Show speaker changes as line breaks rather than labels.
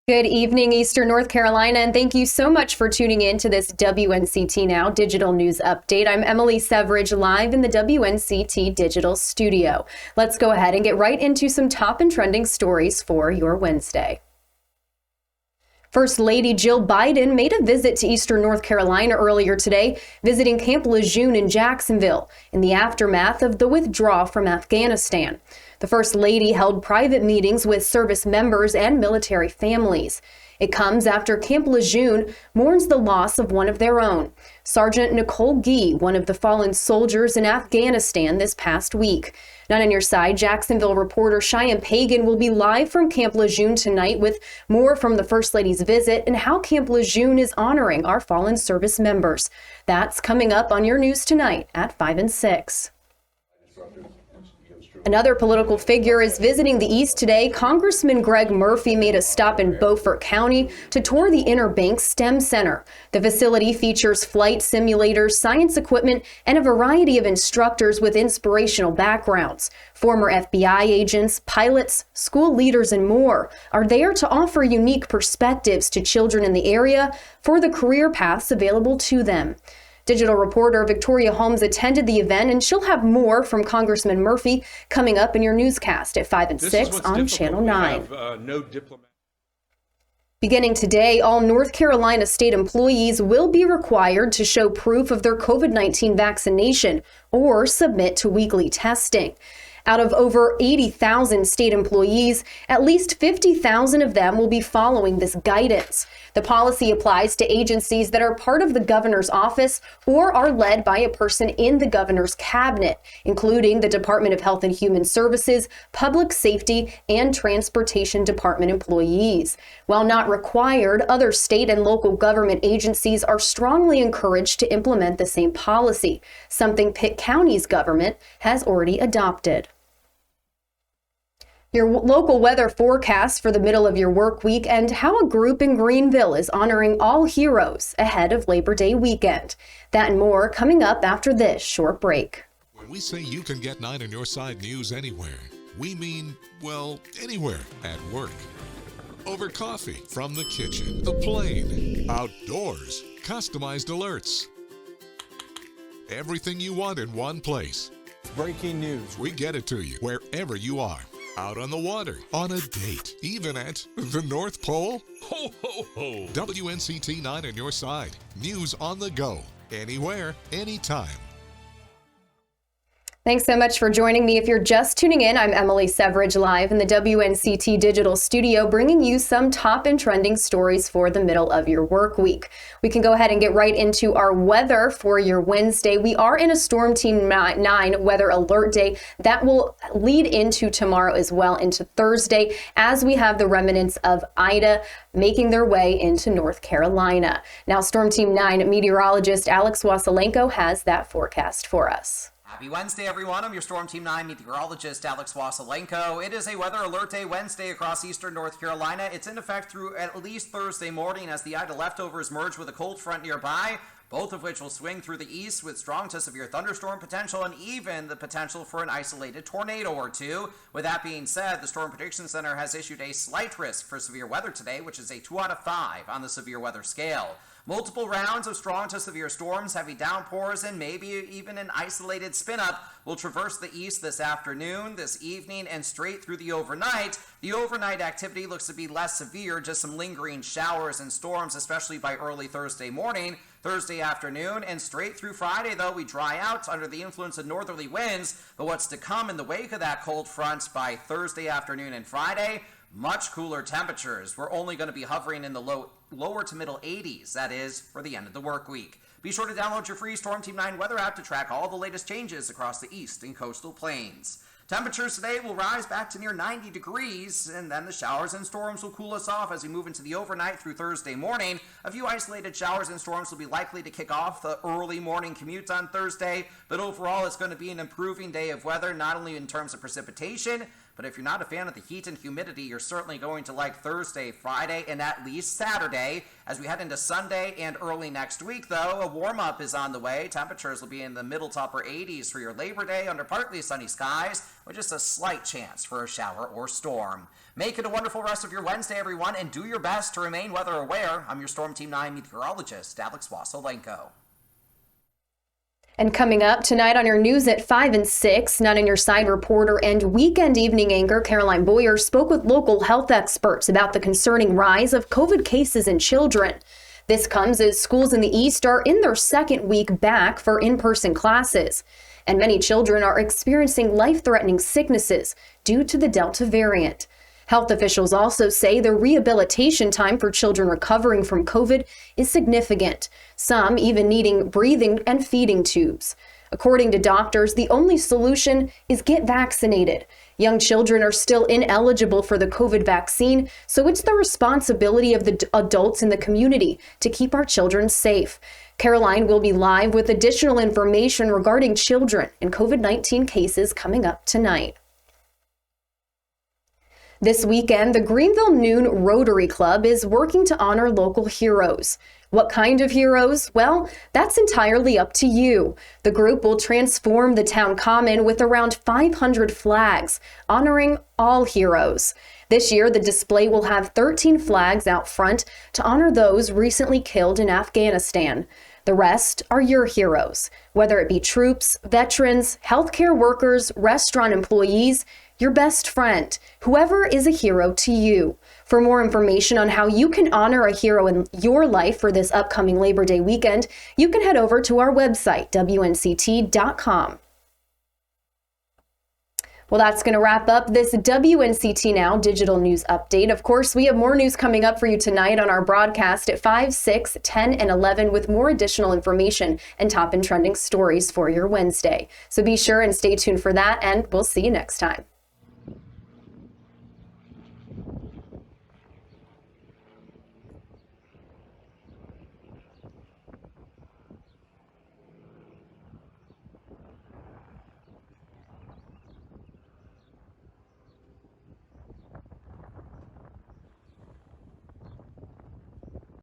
Good evening, Eastern North Carolina, and thank you so much for tuning in to this WNCT Now digital news update. I'm Emily Severidge, live in the WNCT digital studio. Let's go ahead and get right into some top and trending stories for your Wednesday. First Lady Jill Biden made a visit to Eastern North Carolina earlier today, visiting Camp Lejeune in Jacksonville in the aftermath of the withdrawal from Afghanistan. The First Lady held private meetings with service members and military families. It comes after Camp Lejeune mourns the loss of one of their own, Sergeant Nicole Gee, one of the fallen soldiers in Afghanistan this past week. Not on your side, Jacksonville reporter Cheyenne Pagan will be live from Camp Lejeune tonight with more from the First Lady's visit and how Camp Lejeune is honoring our fallen service members. That's coming up on your news tonight at 5 and 6. Another political figure is visiting the East today. Congressman Greg Murphy made a stop in Beaufort County to tour the Inner Banks STEM Center. The facility features flight simulators, science equipment, and a variety of instructors with inspirational backgrounds. Former FBI agents, pilots, school leaders, and more are there to offer unique perspectives to children in the area for the career paths available to them. Digital reporter Victoria Holmes attended the event, and she'll have more from Congressman Murphy coming up in your newscast at 5 and 6 on Channel 9. Beginning today, all North Carolina state employees will be required to show proof of their COVID-19 vaccination or submit to weekly testing. Out of over 80,000 state employees, at least 50,000 of them will be following this guidance. The policy applies to agencies that are part of the governor's office or are led by a person in the governor's cabinet, including the Department of Health and Human Services, Public Safety, and Transportation Department employees. While not required, other state and local government agencies are strongly encouraged to implement the same policy, something Pitt County's government has already adopted. Your local weather forecast for the middle of your work week and how a group in Greenville is honoring all heroes ahead of Labor Day weekend. That and more coming up after this short break.
When we say you can get 9 on your side news anywhere, we mean, well, anywhere at work. Over coffee, from the kitchen, the plane, outdoors, customized alerts. Everything you want in one place.
Breaking news.
We get it to you wherever you are. Out on the water, on a date, even at the North Pole. Ho, ho, ho. WNCT 9 on your side. News on the go. Anywhere, anytime.
Thanks so much for joining me. If you're just tuning in, I'm Emily Severidge, live in the WNCT digital studio, bringing you some top and trending stories for the middle of your work week. We can go ahead and get right into our weather for your Wednesday. We are in a Storm Team 9 weather alert day that will lead into tomorrow as well into Thursday, as we have the remnants of Ida making their way into North Carolina. Now, Storm Team 9 meteorologist Alex Wasilenko has that forecast for us.
Happy Wednesday, everyone. I'm your Storm Team 9 meteorologist, Alex Wasilenko. It is a weather alert day Wednesday across eastern North Carolina. It's in effect through at least Thursday morning as the Ida leftovers merge with a cold front nearby, both of which will swing through the east with strong to severe thunderstorm potential and even the potential for an isolated tornado or two. With that being said, the Storm Prediction Center has issued a slight risk for severe weather today, which is a 2 out of 5 on the severe weather scale. Multiple rounds of strong to severe storms, heavy downpours, and maybe even an isolated spin-up will traverse the east this afternoon, this evening, and straight through the overnight. The overnight activity looks to be less severe, just some lingering showers and storms, especially by early Thursday morning. Thursday afternoon and straight through Friday, though, we dry out under the influence of northerly winds. But what's to come in the wake of that cold front by Thursday afternoon and Friday? Much cooler temperatures. We're only going to be hovering in the lower to middle 80s, that is, for the end of the work week. Be sure to download your free Storm Team 9 weather app to track all the latest changes across the east and coastal plains. Temperatures today will rise back to near 90 degrees, and then the showers and storms will cool us off as we move into the overnight through Thursday morning. A few isolated showers and storms will be likely to kick off the early morning commute on Thursday, but overall it's going to be an improving day of weather, not only in terms of precipitation, But if you're not a fan of the heat and humidity, you're certainly going to like Thursday, Friday, and at least Saturday. As we head into Sunday and early next week, though, a warm-up is on the way. Temperatures will be in the middle to upper 80s for your Labor Day under partly sunny skies, with just a slight chance for a shower or storm. Make it a wonderful rest of your Wednesday, everyone, and do your best to remain weather aware. I'm your Storm Team 9 meteorologist, Alex Wassolenko.
And coming up tonight on your news at 5 and 6, 9 on Your Side reporter and weekend evening anchor Caroline Boyer spoke with local health experts about the concerning rise of COVID cases in children. This comes as schools in the East are in their second week back for in-person classes, and many children are experiencing life-threatening sicknesses due to the Delta variant. Health officials also say the rehabilitation time for children recovering from COVID is significant, some even needing breathing and feeding tubes. According to doctors, the only solution is get vaccinated. Young children are still ineligible for the COVID vaccine, so it's the responsibility of the adults in the community to keep our children safe. Caroline will be live with additional information regarding children and COVID-19 cases coming up tonight. This weekend, the Greenville Noon Rotary Club is working to honor local heroes. What kind of heroes? Well, that's entirely up to you. The group will transform the town common with around 500 flags, honoring all heroes. This year, the display will have 13 flags out front to honor those recently killed in Afghanistan. The rest are your heroes, whether it be troops, veterans, healthcare workers, restaurant employees, your best friend, whoever is a hero to you. For more information on how you can honor a hero in your life for this upcoming Labor Day weekend, you can head over to our website, WNCT.com. Well, that's going to wrap up this WNCT Now digital news update. Of course, we have more news coming up for you tonight on our broadcast at 5, 6, 10, and 11 with more additional information and top and trending stories for your Wednesday. So be sure and stay tuned for that, and we'll see you next time.